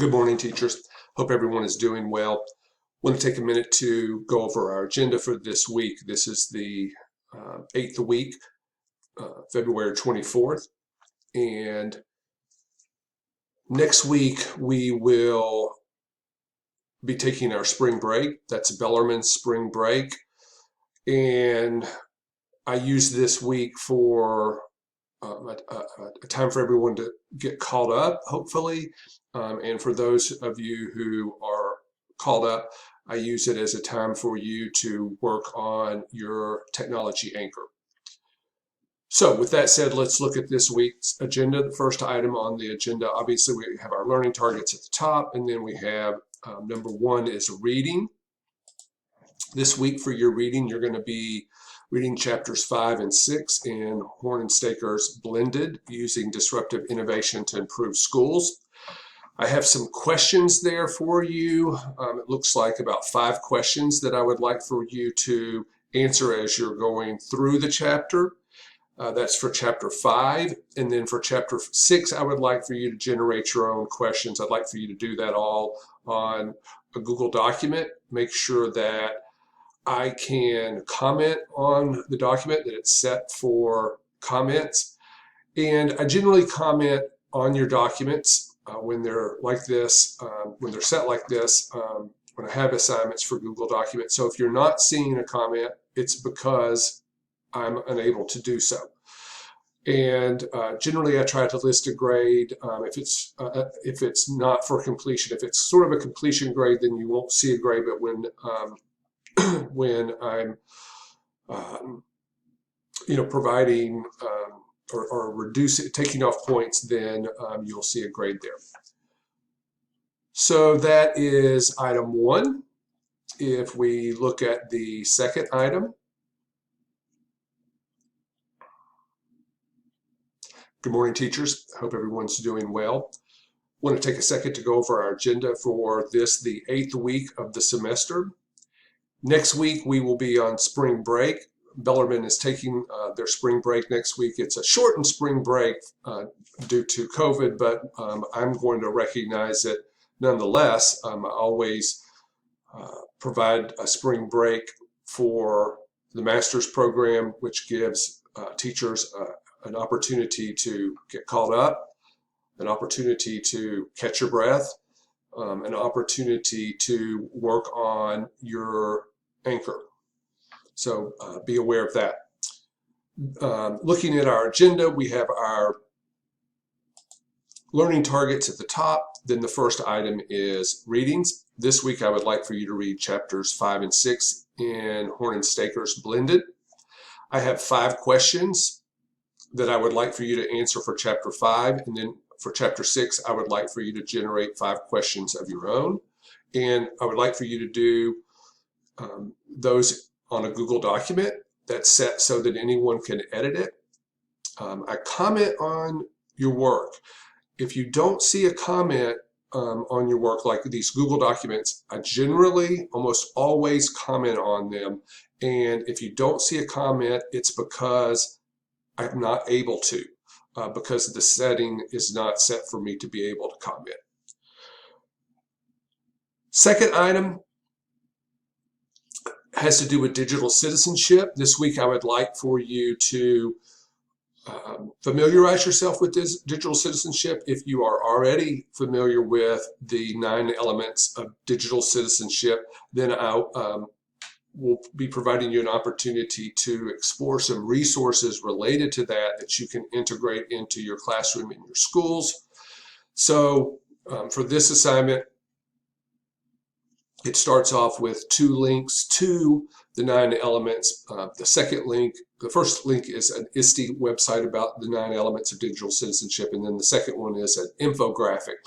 Good morning, teachers. Hope everyone is doing well. I want to take a minute to go over our agenda for this week. This is the 8th week, February 24th. And next week, we will be taking our spring break. That's Bellarmine's spring break. And I use this week for a time for everyone to get caught up, hopefully. And for those of you who are called up, I use it as a time for you to work on your technology anchor. So with that said, let's look at this week's agenda. The first item on the agenda, obviously we have our learning targets at the top, and then we have number one is reading. This week for your reading, you're going to be reading chapters 5 and 6 in Horn and Staker's Blended, using disruptive innovation to improve schools. I have some questions there for you. It looks like about 5 questions that I would like for you to answer as you're going through the chapter. That's for chapter 5. And then for chapter 6, I would like for you to generate your own questions. I'd like for you to do that all on a Google document. Make sure that I can comment on the document, that it's set for comments. And I generally comment on your documents when they're like this, when they're set like this, when I have assignments for Google Documents. So if you're not seeing a comment, it's because I'm unable to do so. And generally I try to list a grade. If it's not for completion, if it's sort of a completion grade, then you won't see a grade. But when I'm providing or reducing, taking off points, then you'll see a grade there. So that is item 1. If we look at the second item, good morning, teachers. I hope everyone's doing well. I want to take a second to go over our agenda for this, the 8th week of the semester. Next week, we will be on spring break. Bellarmine is taking their spring break next week. It's a shortened spring break due to COVID, but I'm going to recognize it nonetheless. I always provide a spring break for the master's program, which gives teachers an opportunity to get caught up, an opportunity to catch your breath, an opportunity to work on your anchor. So be aware of that. Looking at our agenda, we have our learning targets at the top. Then the first item is readings. This week I would like for you to read chapters 5 and 6 in Horn and Staker's Blended. I have 5 questions that I would like for you to answer for chapter 5, and then for chapter 6 I would like for you to generate 5 questions of your own, and I would like for you to do those on a Google document that's set so that anyone can edit it. I comment on your work. If you don't see a comment on your work, like these Google documents, I generally almost always comment on them. And if you don't see a comment, it's because I'm not able to, because the setting is not set for me to be able to comment. Second item has to do with digital citizenship. This week I would like for you to familiarize yourself with this digital citizenship. If you are already familiar with the 9 elements of digital citizenship, then I will be providing you an opportunity to explore some resources related to that you can integrate into your classroom in your schools. So for this assignment, it starts off with 2 links to the 9 elements. The first link is an ISTE website about the 9 elements of digital citizenship, and then the second one is an infographic.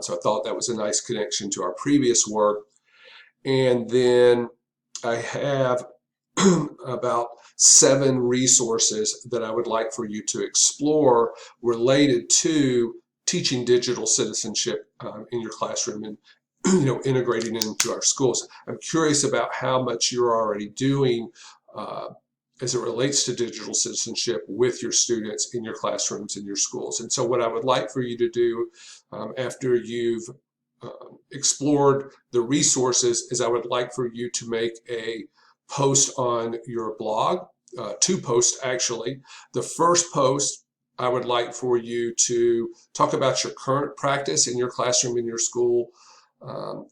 So I thought that was a nice connection to our previous work. And then I have about 7 resources that I would like for you to explore related to teaching digital citizenship in your classroom and integrating it into our schools. I'm curious about how much you're already doing as it relates to digital citizenship with your students in your classrooms in your schools. And so what I would like for you to do after you've explored the resources is I would like for you to make a post on your blog, 2 posts actually. The first post, I would like for you to talk about your current practice in your classroom, in your school,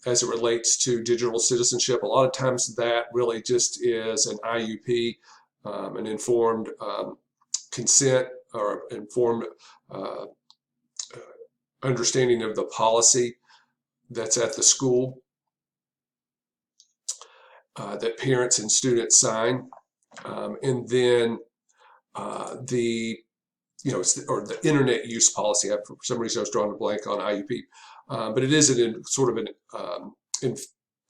as it relates to digital citizenship. A lot of times that really just is an IUP, an informed consent or informed understanding of the policy that's at the school that parents and students sign. And then the or the internet use policy. For some reason, I was drawing a blank on IUP, but it is sort of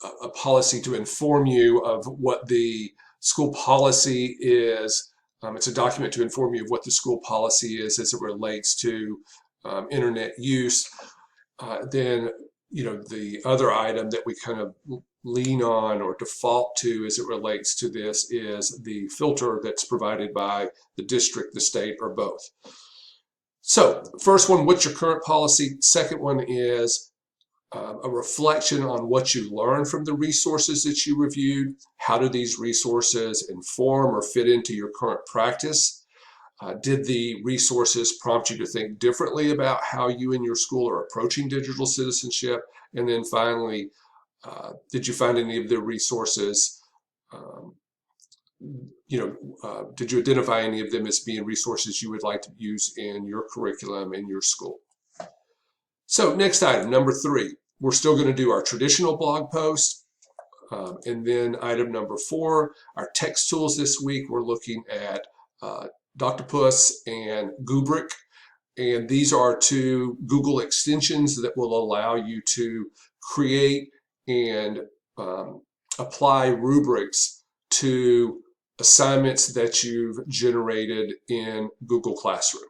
a policy to inform you of what the school policy is. It's a document to inform you of what the school policy is as it relates to internet use. Then, the other item that we kind of lean on or default to as it relates to this is the filter that's provided by the district, the state, or both. So first one, what's your current policy? Second one is a reflection on what you learned from the resources that you reviewed. How do these resources inform or fit into your current practice? Did the resources prompt you to think differently about how you and your school are approaching digital citizenship? And then finally, did you find any of the resources, did you identify any of them as being resources you would like to use in your curriculum in your school? So next item, number 3, we're still going to do our traditional blog post. And then item number 4, our text tools this week, we're looking at Doctopus and Gubrick. And these are 2 Google extensions that will allow you to create and apply rubrics to assignments that you've generated in Google Classroom.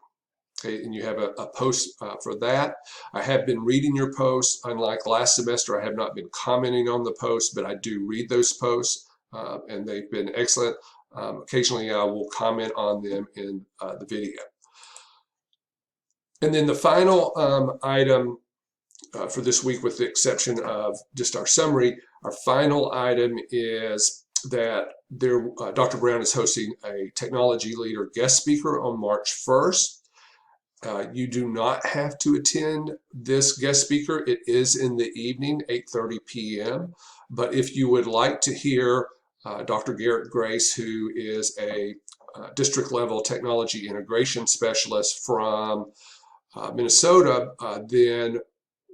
Okay, and you have a post for that. I have been reading your posts. Unlike last semester, I have not been commenting on the posts, but I do read those posts, and they've been excellent. Occasionally, I will comment on them in the video. And then the final item for this week, with the exception of just our summary, our final item is that Dr. Brown is hosting a technology leader guest speaker on March 1st. You do not have to attend this guest speaker. It is in the evening, 8:30 p.m. But if you would like to hear Dr. Garrett Grace, who is a district level technology integration specialist from Minnesota, then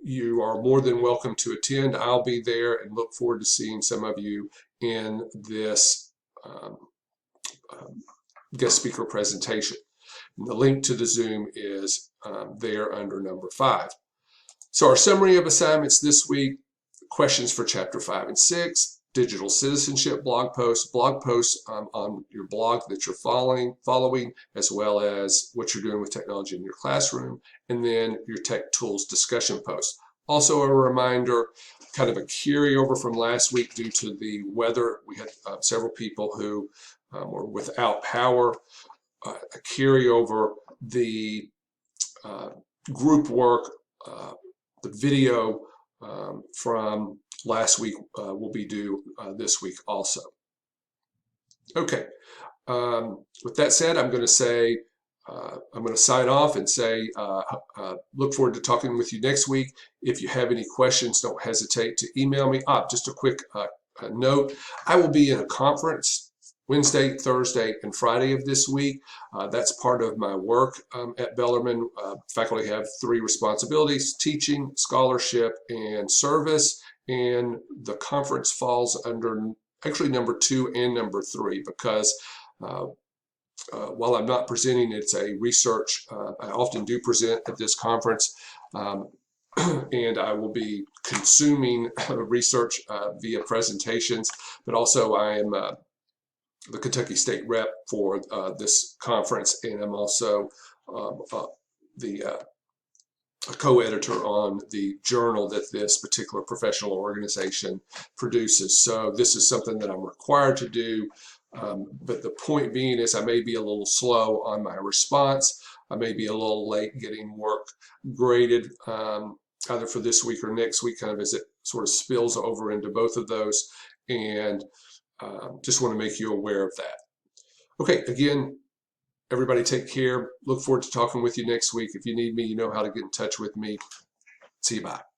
you are more than welcome to attend. I'll be there and look forward to seeing some of you in this guest speaker presentation. And the link to the Zoom is there under number 5. So our summary of assignments this week: questions for chapter 5 and 6, digital citizenship blog posts on your blog that you're following, as well as what you're doing with technology in your classroom, and then your tech tools discussion post. Also a reminder, kind of a carryover from last week due to the weather. We had several people who were without power. A carryover, the group work, the video from last week will be due this week also. Okay, with that said, I'm going to sign off and say look forward to talking with you next week. If you have any questions, don't hesitate to email me. Just a quick note, I will be in a conference Wednesday, Thursday, and Friday of this week. That's part of my work at Bellarmine. Faculty have 3 responsibilities: teaching, scholarship, and service. And the conference falls under actually number 2 and number 3 because while I'm not presenting, it's a research. I often do present at this conference, and I will be consuming research via presentations, but also I am the Kentucky State rep for this conference, and I'm also the co-editor on the journal that this particular professional organization produces. So this is something that I'm required to do, but the point being is I may be a little slow on my response. I may be a little late getting work graded, either for this week or next week, kind of as it sort of spills over into both of those. And just want to make you aware of that. Okay, again, everybody take care. Look forward to talking with you next week. If you need me, you know how to get in touch with me. See you, bye.